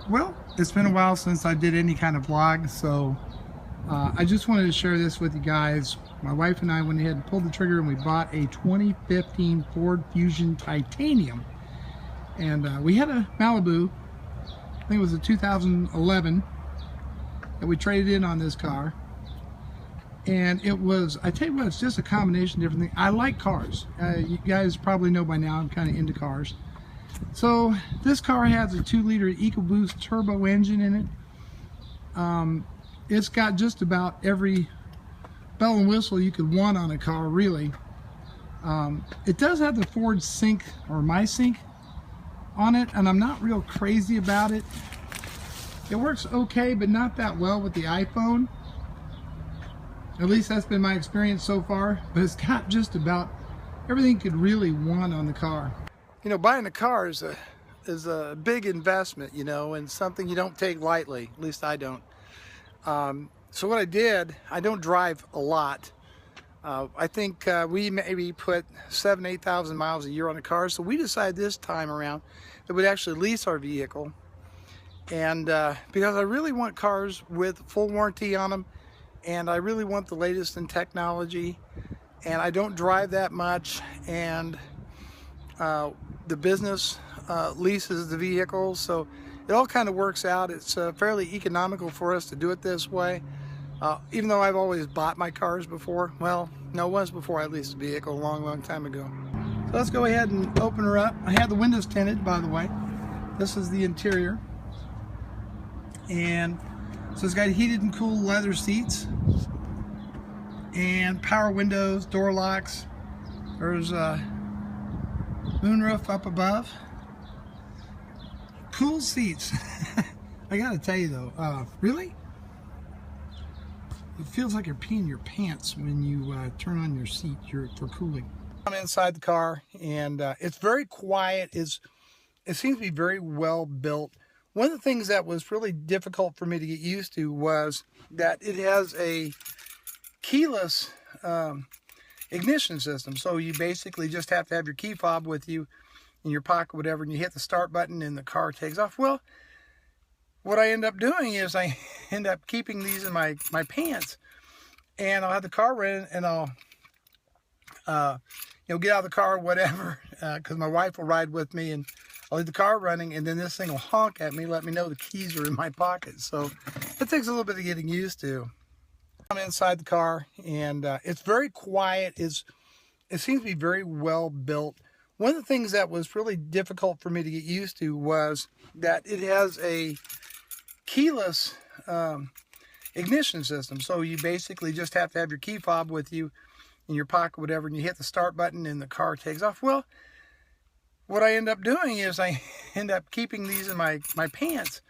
Well, it's been a while since I did any kind of vlog, so I just wanted to share this with you guys. My wife and I went ahead and pulled the trigger and we bought a 2015 Ford Fusion Titanium. And we had a Malibu, I think it was a 2011, that we traded in on this car. And it was, I tell you what, it's just a combination of different things. I like cars. You guys probably know by now I'm kind of into cars. So this car has a 2-liter EcoBoost turbo engine in it. It's got just about every bell and whistle you could want on a car, really. It does have the Ford Sync or MySync on it, and I'm not real crazy about it. It works okay, but not that well with the iPhone. At least that's been my experience so far. But it's got just about everything you could really want on the car. You know, buying a car is a big investment, you know, and something you don't take lightly. At least I don't. So what I did, I don't drive a lot. I think we maybe put 8,000 miles a year on the car. So we decided this time around that we'd actually lease our vehicle. And because I really want cars with full warranty on them, and I really want the latest in technology, and I don't drive that much, and the business leases the vehicle, so it all kind of works out. It's fairly economical for us to do it this way, even though I've always bought my cars before. Well, no, once before I leased a vehicle a long time ago. So let's go ahead and open her up. I have the windows tinted, by the way. This is the interior, and so it's got heated and cool leather seats and power windows, door locks. There's a moonroof up above. Cool seats. I gotta tell you though, really? It feels like you're peeing your pants when you turn on your seat for cooling. I'm inside the car, and it's very quiet. It seems to be very well built. One of the things that was really difficult for me to get used to was that it has a keyless ignition system. So you basically just have to have your key fob with you in your pocket, whatever, and you hit the start button and the car takes off. Well, what I end up doing is I end up keeping these in my pants, and I'll have the car running, and I'll get out of the car, whatever, because my wife will ride with me, and I'll leave the car running, and then this thing will honk at me, let me know the keys are in my pocket. So it takes a little bit of getting used to. I'm inside the car, and it's very quiet. It seems to be very well built. One of the things that was really difficult for me to get used to was that it has a keyless ignition system. So you basically just have to have your key fob with you in your pocket, whatever, and you hit the start button and the car takes off. Well, what I end up doing is I end up keeping these in my pants,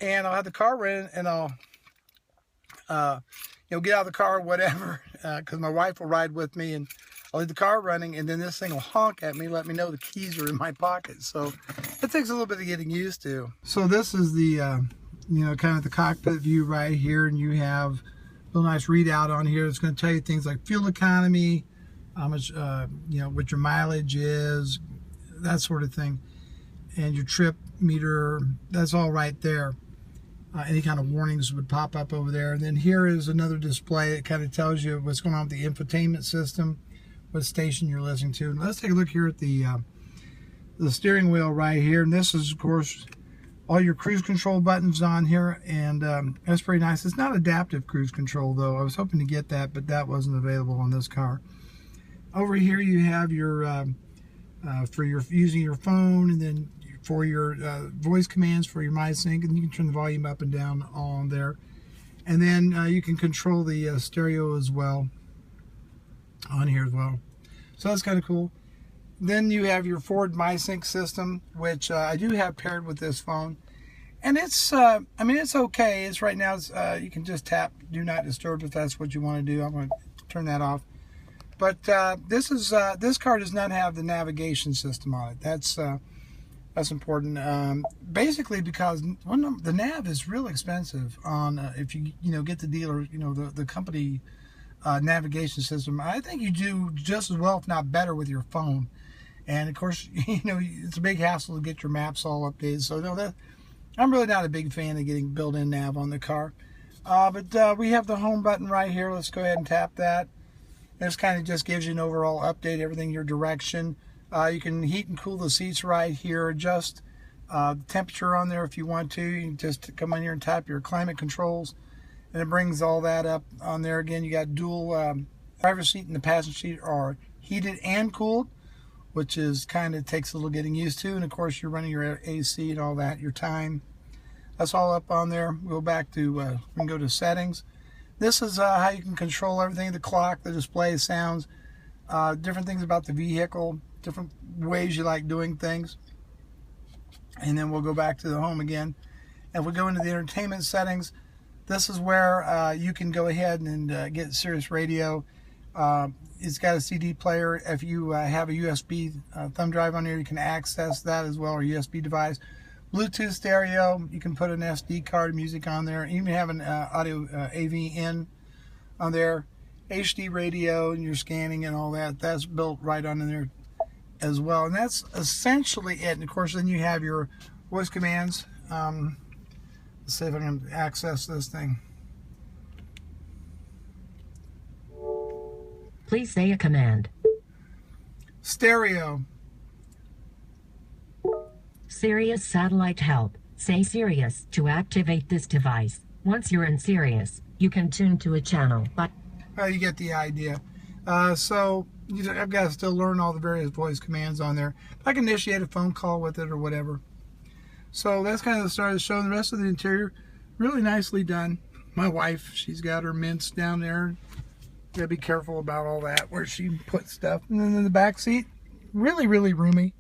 and I'll have the car running, and I'll get out of the car, whatever, because my wife will ride with me, and I'll leave the car running, and then this thing will honk at me, let me know the keys are in my pocket. So it takes a little bit of getting used to. So this is the kind of the cockpit view right here, and you have a little nice readout on here. It's going to tell you things like fuel economy, how much what your mileage is, that sort of thing, and your trip meter. That's all right there. Any kind of warnings would pop up over there. And then here is another display that kind of tells you what's going on with the infotainment system, what station you're listening to. And let's take a look here at the steering wheel right here. And this is, of course, all your cruise control buttons on here, and that's pretty nice. It's not adaptive cruise control though. I was hoping to get that, but that wasn't available on this car. Over here you have your for your using your phone, and then for your voice commands for your MySync, and you can turn the volume up and down on there. And then you can control the stereo as well on here as well. So that's kind of cool. Then you have your Ford MySync system, which I do have paired with this phone, and it's it's okay. It's right now. You can just tap Do Not Disturb if that's what you want to do. I'm going to turn that off. But this car does not have the navigation system on it. That's important. Basically because the nav is real expensive on if you get the dealer, the company navigation system. I think you do just as well, if not better, with your phone. And of course, it's a big hassle to get your maps all updated. So no, I'm really not a big fan of getting built-in nav on the car. But we have the home button right here. Let's go ahead and tap that. This kind of just gives you an overall update, everything your direction. You can heat and cool the seats right here, adjust the temperature on there if you want to. You can just come in here and tap your climate controls, and it brings all that up on there. Again, you got dual driver's seat and the passenger seat are heated and cooled, which is kind of takes a little getting used to. And of course, you're running your AC and all that, your time. That's all up on there. We'll go back to, we can go to settings. This is how you can control everything, the clock, the display, sounds, different things about the vehicle, different ways you like doing things. And then we'll go back to the home again. And if we go into the entertainment settings, this is where you can go ahead and get Sirius Radio. It's got a CD player. If you have a USB thumb drive on here, you can access that as well, or USB device. Bluetooth stereo, you can put an SD card, music on there, even have an audio AV in on there. HD radio, and your scanning and all that, that's built right on in there as well. And that's essentially it. And of course, then you have your voice commands. Let's see if I can access this thing. Please say a command. Stereo. Sirius satellite help. Say Sirius to activate this device. Once you're in Sirius, you can tune to a channel. But well, you get the idea. So I've got to still learn all the various voice commands on there. I can initiate a phone call with it or whatever. So that's kind of the start of the show. And the rest of the interior, really nicely done. My wife, she's got her mints down there. Gotta be careful about all that, where she puts stuff. And then in the back seat, really, really roomy.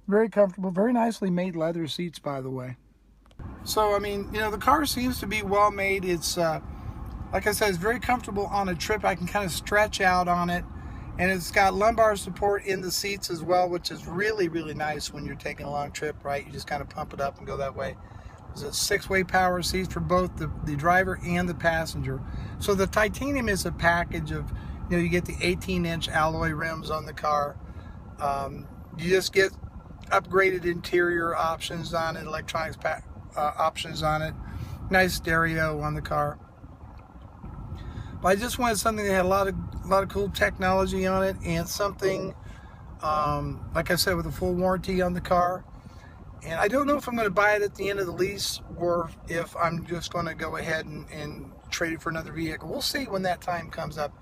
Very comfortable, very nicely made leather seats, by the way. So, I mean, you know, the car seems to be well made. It's, like I said, it's very comfortable on a trip. I can kind of stretch out on it. And it's got lumbar support in the seats as well, which is really, really nice when you're taking a long trip, right? You just kind of pump it up and go that way. There's a 6-way power seats for both the driver and the passenger. So the titanium is a package of, you know, you get the 18-inch alloy rims on the car. You just get upgraded interior options on it, electronics options on it, nice stereo on the car. But I just wanted something that had a lot of cool technology on it, and something like I said, with a full warranty on the car. And I don't know if I'm going to buy it at the end of the lease, or if I'm just going to go ahead and trade it for another vehicle. We'll see when that time comes up.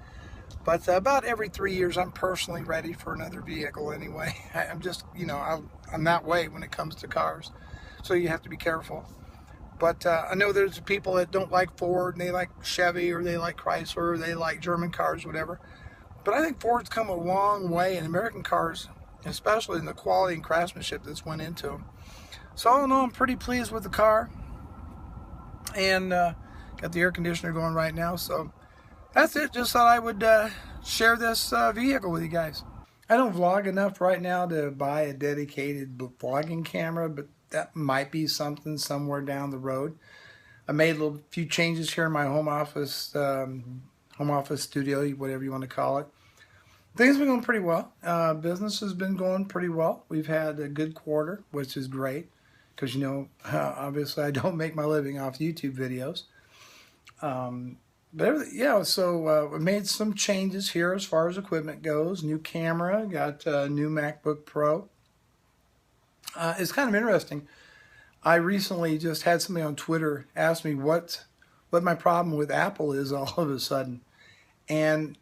But about every 3 years, I'm personally ready for another vehicle anyway. I'm just, you know, I'm that way when it comes to cars. So you have to be careful. But I know there's people that don't like Ford, and they like Chevy, or they like Chrysler, or they like German cars, whatever. But I think Ford's come a long way in American cars, especially in the quality and craftsmanship that's went into them. So all in all, I'm pretty pleased with the car. And got the air conditioner going right now. So that's it. Just thought I would share this vehicle with you guys. I don't vlog enough right now to buy a dedicated vlogging camera, but that might be something somewhere down the road. I made a few changes here in my home office studio, whatever you want to call it. Things have been going pretty well. Business has been going pretty well. We've had a good quarter, which is great, because, you know, obviously I don't make my living off YouTube videos. But yeah, so I made some changes here as far as equipment goes. New camera, got a new MacBook Pro. It's kind of interesting. I recently just had somebody on Twitter ask me what my problem with Apple is all of a sudden. And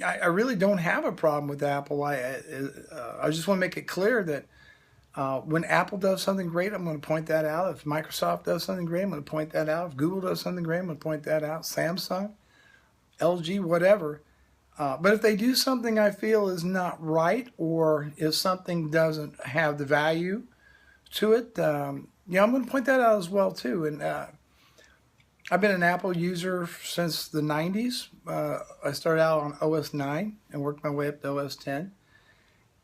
I really don't have a problem with Apple. I just want to make it clear that when Apple does something great, I'm going to point that out. If Microsoft does something great, I'm going to point that out. If Google does something great, I'm going to point that out. Samsung, LG, whatever. But if they do something I feel is not right, or if something doesn't have the value to it, yeah, I'm going to point that out as well too. And I've been an Apple user since the 90s. I started out on OS 9 and worked my way up to OS 10.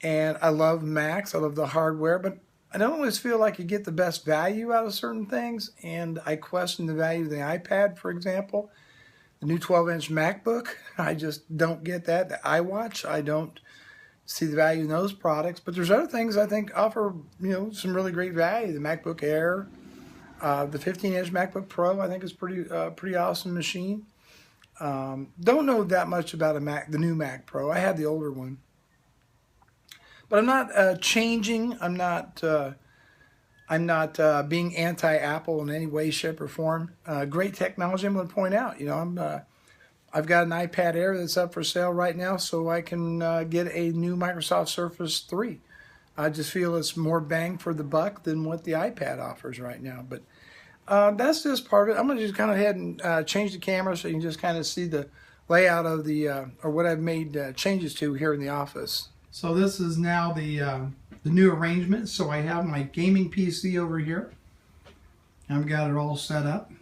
And I love Macs. I love the hardware, but I don't always feel like you get the best value out of certain things. And I question the value of the iPad, for example. The new 12-inch MacBook, I just don't get that. The iWatch, I don't see the value in those products. But there's other things I think offer, some really great value. The MacBook Air, the 15-inch MacBook Pro, I think is pretty awesome machine. Don't know that much about the new Mac Pro. I had the older one, but I'm not changing. I'm not being anti-Apple in any way, shape, or form. Great technology. I'm going to point out. I've got an iPad Air that's up for sale right now, so I can get a new Microsoft Surface 3. I just feel it's more bang for the buck than what the iPad offers right now. But that's just part of it. I'm going to just kind of head and change the camera so you can just kind of see the layout of or what I've made changes to here in the office. So this is now the new arrangement. So I have my gaming PC over here. I've got it all set up.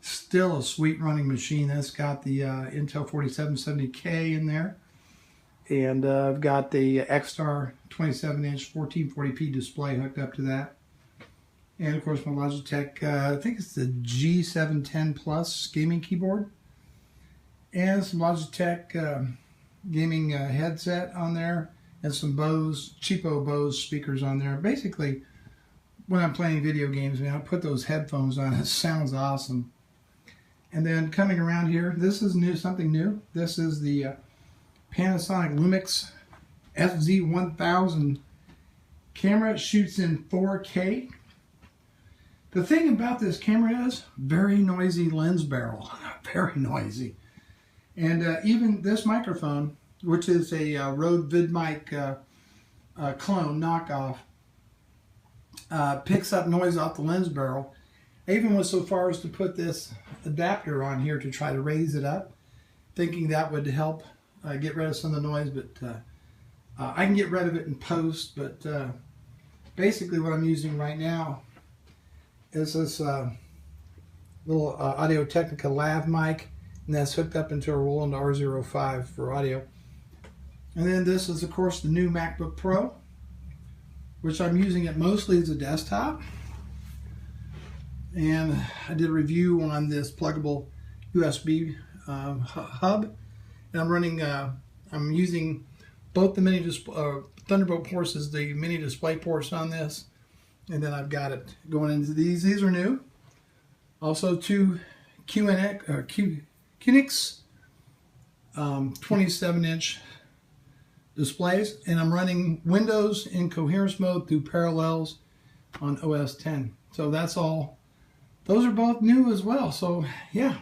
Still a sweet running machine. That's got the Intel 4770K in there. And I've got the X-Star 27-inch 1440p display hooked up to that. And of course my Logitech, I think it's the G710 Plus gaming keyboard. And some Logitech gaming headset on there. And some cheapo Bose speakers on there. Basically, when I'm playing video games, I put those headphones on. It sounds awesome. And then coming around here, this is something new. This is the Panasonic Lumix FZ1000 camera. It shoots in 4K. The thing about this camera is very noisy lens barrel, very noisy. And even this microphone, which is a Rode VidMic clone knockoff, picks up noise off the lens barrel. I even went so far as to put this adapter on here to try to raise it up, thinking that would help get rid of some of the noise, but I can get rid of it in post. But basically what I'm using right now is this little Audio-Technica lav mic, and that's hooked up into a Roland R05 for audio. And then this is, of course, the new MacBook Pro, which I'm using it mostly as a desktop. And I did a review on this pluggable USB hub, and I'm using both the mini Thunderbolt ports as the mini display ports on this, and then I've got it going into these. These are new. Also two QNX 27-inch displays, and I'm running Windows in coherence mode through Parallels on OS 10. So that's all. Those are both new as well. So yeah,